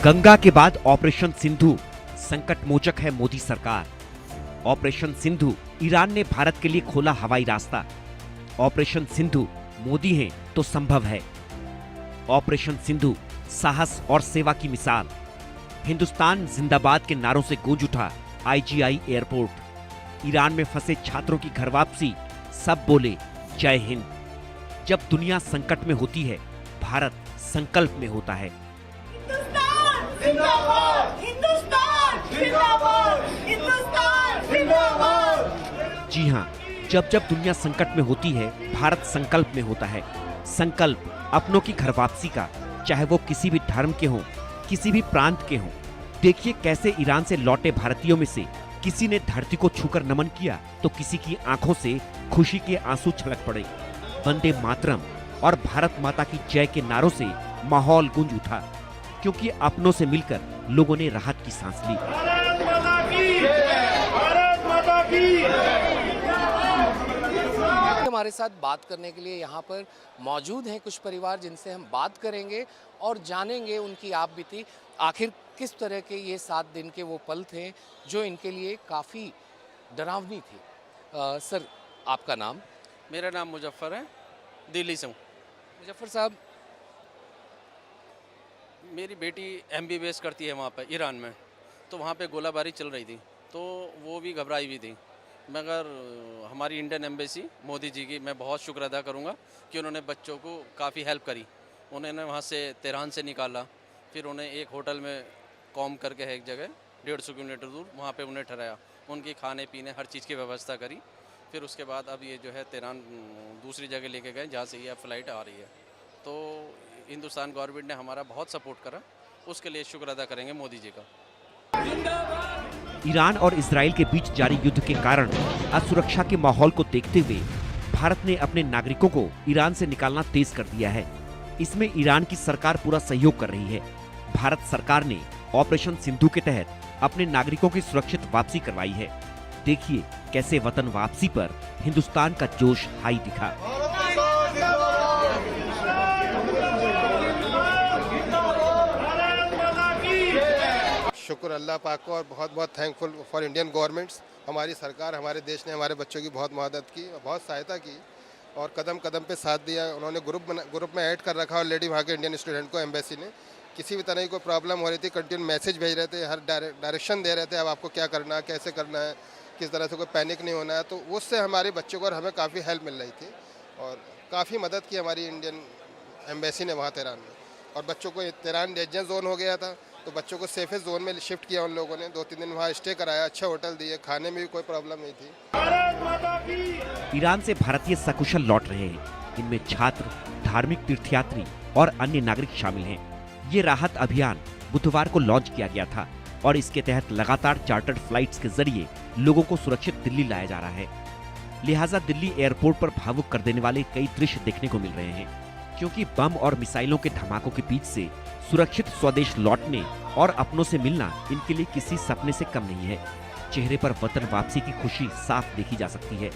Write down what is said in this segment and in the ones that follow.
गंगा के बाद ऑपरेशन सिंधु संकट मोचक है मोदी सरकार। ऑपरेशन सिंधु ईरान ने भारत के लिए खोला हवाई रास्ता। ऑपरेशन सिंधु मोदी हैं तो संभव है। ऑपरेशन सिंधु साहस और सेवा की मिसाल। हिंदुस्तान जिंदाबाद के नारों से गूंज उठा आईजीआई एयरपोर्ट। ईरान में फंसे छात्रों की घर वापसी, सब बोले जय हिंद। जब दुनिया संकट में होती है, भारत संकल्प में होता है। जिंदाबाद, हिंदुस्तान जिंदाबाद, हिंदुस्तान जिंदाबाद। जी हाँ, जब जब दुनिया संकट में होती है, भारत संकल्प में होता है। संकल्प अपनों की घर वापसी का, चाहे वो किसी भी धर्म के हों, किसी भी प्रांत के हों। देखिए कैसे ईरान से लौटे भारतीयों में से किसी ने धरती को छूकर नमन किया तो किसी की आंखों से खुशी के आंसू छलक पड़े। वंदे मातरम और भारत माता की जय के नारों से माहौल गूंज उठा, क्योंकि अपनों से मिलकर लोगों ने राहत की सांस ली। भारत माता की जय, भारत माता की जय। हमारे साथ बात करने के लिए यहाँ पर मौजूद हैं कुछ परिवार, जिनसे हम बात करेंगे और जानेंगे उनकी आप बीती। आखिर किस तरह के ये 7 दिन के वो पल थे जो इनके लिए काफ़ी डरावनी थी। सर, आपका नाम? मेरा नाम मुजफ्फर है, दिल्ली से हूँ। मुजफ्फर साहब, मेरी बेटी MBBS करती है वहाँ पर ईरान में, तो वहाँ पे गोलाबारी चल रही थी, तो वो भी घबराई हुई थी। मगर हमारी इंडियन एम्बेसी मोदी जी की मैं बहुत शुक्र अदा करूँगा कि उन्होंने बच्चों को काफ़ी हेल्प करी। उन्होंने वहाँ से तेहरान से निकाला, फिर उन्हें एक होटल में कॉम करके है एक जगह 150 किलोमीटर दूर, वहाँ पे उन्हें ठहराया, उनकी खाने पीने हर चीज़ की व्यवस्था करी। फिर उसके बाद अब ये जो है तेहरान दूसरी जगह लेके गए जहाँ से ये फ़्लाइट आ रही है। तो हिंदुस्तान गवर्नमेंट ने हमारा बहुत सपोर्ट करा, उसके लिए शुक्र अदा करेंगे मोदी जी का। ईरान और इजराइल के बीच जारी युद्ध के कारण असुरक्षा के माहौल को देखते हुए भारत ने अपने नागरिकों को ईरान से निकालना तेज कर दिया है। इसमें ईरान की सरकार पूरा सहयोग कर रही है। भारत सरकार ने ऑपरेशन सिंधु के तहत अपने नागरिकों की सुरक्षित वापसी करवाई है। देखिए कैसे वतन वापसी पर हिंदुस्तान का जोश हाई दिखा। शुक्र अल्लाह पाक को और बहुत बहुत थैंकफुल फॉर इंडियन गवर्नमेंट्स। हमारी सरकार, हमारे देश ने हमारे बच्चों की बहुत मदद की, बहुत सहायता की और कदम कदम पे साथ दिया। उन्होंने ग्रुप में ऐड कर रखा ऑलरेडी वहाँ के इंडियन स्टूडेंट को। एम्बेसी ने किसी भी तरह की कोई प्रॉब्लम हो रही थी, कंटिन्यू मैसेज भेज रहे थे, हर डायरेक्शन दे रहे थे, अब आपको क्या करना है, कैसे करना है, किस तरह से कोई पैनिक नहीं होना है। तो उससे हमारे बच्चों को और हमें काफ़ी हेल्प मिल रही थी और काफ़ी मदद की हमारी इंडियन एम्बेसी ने वहाँ तेहरान में। और बच्चों को तेहरान डेंजर जोन हो गया था, तो बच्चों को सेफेस्ट जोन में शिफ्ट किया उन लोगों ने। 2-3 दिन वहाँ स्टे कराया, अच्छे होटल दिए, खाने में भी कोई प्रॉब्लम नहीं थी। भारत माता की ईरान से भारतीय सकुशल लौट रहे हैं। इनमें छात्र, धार्मिक तीर्थयात्री और अन्य नागरिक शामिल हैं। ये राहत अभियान बुधवार को लॉन्च किया गया था और इसके तहत लगातार चार्टर्ड फ्लाइट्स के जरिए लोगों को सुरक्षित दिल्ली लाया जा रहा है। लिहाजा दिल्ली एयरपोर्ट पर भावुक कर देने वाले कई दृश्य देखने को मिल रहे हैं, क्योंकि बम और मिसाइलों के धमाकों के बीच से सुरक्षित स्वदेश लौटने और अपनों से मिलना इनके लिए किसी सपने से कम नहीं है। चेहरे पर वतन वापसी की खुशी साफ देखी जा सकती है।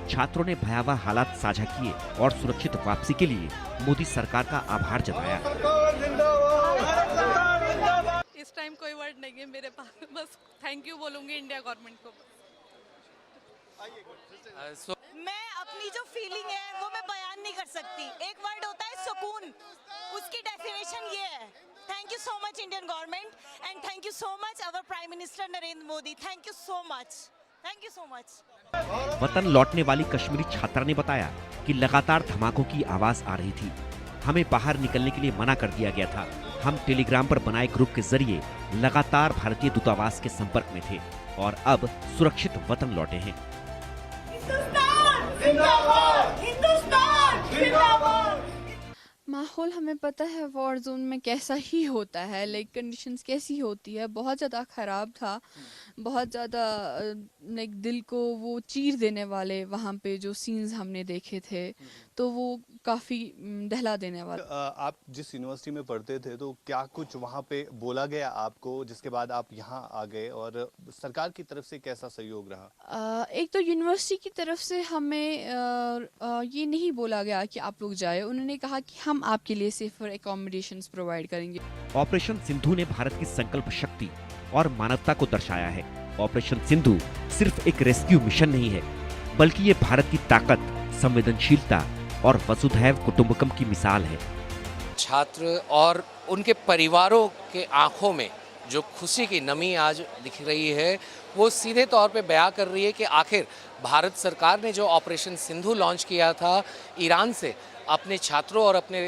छात्रों ने भयावह हालात साझा किए और सुरक्षित वापसी के लिए मोदी सरकार का आभार जताया। इस टाइम कोई वर्ड नहीं है मेरे पास, बस थैंक यू बोलूंगी इंडिया गवर्नमेंट को। मैं अपनी जो फीलिंग है वो मैं बयान नहीं कर सकती। एक वर्ड होता है सुकून, उसकी डेफिनेशन ये है। Thank you so much Indian government and thank you so much our prime minister Narendra Modi. Thank you so much, thank you so much. वतन लौटने वाली कश्मीरी छात्रा ने बताया कि लगातार धमाकों की आवाज आ रही थी। हमें बाहर निकलने के लिए मना कर दिया गया था। हम टेलीग्राम पर बनाए ग्रुप के जरिए लगातार भारतीय दूतावास के संपर्क में थे और अब सुरक्षित वतन लौटे हैं। हिंदुस्तान जिंदाबाद, हिंदुस्तान जिंदाबाद। माहौल हमें पता है वॉर जोन में कैसा ही होता है, लाइक कंडीशंस कैसी होती है। बहुत ज़्यादा ख़राब था, बहुत ज़्यादा लाइक दिल को वो चीर देने वाले वहाँ पे जो सीन्स हमने देखे थे, तो वो काफ़ी दहला देने वाले। आप जिस यूनिवर्सिटी में पढ़ते थे तो क्या कुछ वहाँ पे बोला गया आपको जिसके बाद आप यहाँ आ गए, और सरकार की तरफ से कैसा सहयोग रहा? एक तो यूनिवर्सिटी की तरफ से हमें ये नहीं बोला गया कि आप लोग जाए। उन्होंने कहा कि हम हम आपके लिए सेफर एकोमोडेशंस प्रोवाइड करेंगे। ऑपरेशन सिंधु ने भारत की संकल्प शक्ति और मानवता को दर्शाया है। ऑपरेशन सिंधु सिर्फ एक रेस्क्यू मिशन नहीं है, बल्कि ये भारत की ताकत, संवेदनशीलता और वसुधैव कुटुंबकम की मिसाल है। छात्र और उनके परिवारों के आंखों में जो खुशी की नमी आज दिख रही है, वो सीधे तौर पे बयां कर रही है कि आखिर भारत सरकार ने जो ऑपरेशन सिंधु लॉन्च किया था ईरान से अपने छात्रों और अपने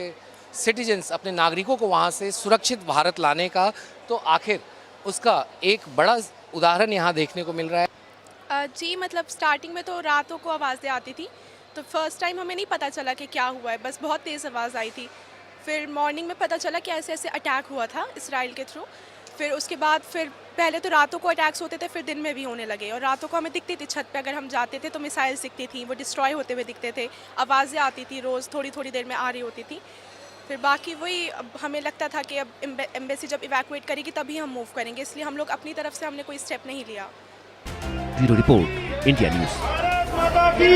सिटीजन्स, अपने नागरिकों को वहाँ से सुरक्षित भारत लाने का, तो आखिर उसका एक बड़ा उदाहरण यहाँ देखने को मिल रहा है। जी मतलब स्टार्टिंग में तो रातों को आवाज़ें आती थी, तो फर्स्ट टाइम हमें नहीं पता चला कि क्या हुआ है, बस बहुत तेज़ आवाज़ आई थी। फिर मॉर्निंग में पता चला कि ऐसे ऐसे अटैक हुआ था इसराइल के थ्रू। फिर उसके बाद फिर पहले तो रातों को अटैक्स होते थे, फिर दिन में भी होने लगे, और रातों को हमें दिखती थी छत पे अगर हम जाते थे तो मिसाइल्स दिखती थी, वो डिस्ट्रॉय होते हुए दिखते थे, आवाज़ें आती थी रोज़ थोड़ी थोड़ी देर में आ रही होती थी। फिर बाकी वही अब हमें लगता था कि अब एम्बेसी जब इवैक्यूएट करेगी तभी हम मूव करेंगे, इसलिए हम लोग अपनी तरफ से हमने कोई स्टेप नहीं लिया। Bureau report, India news. Bharat माता की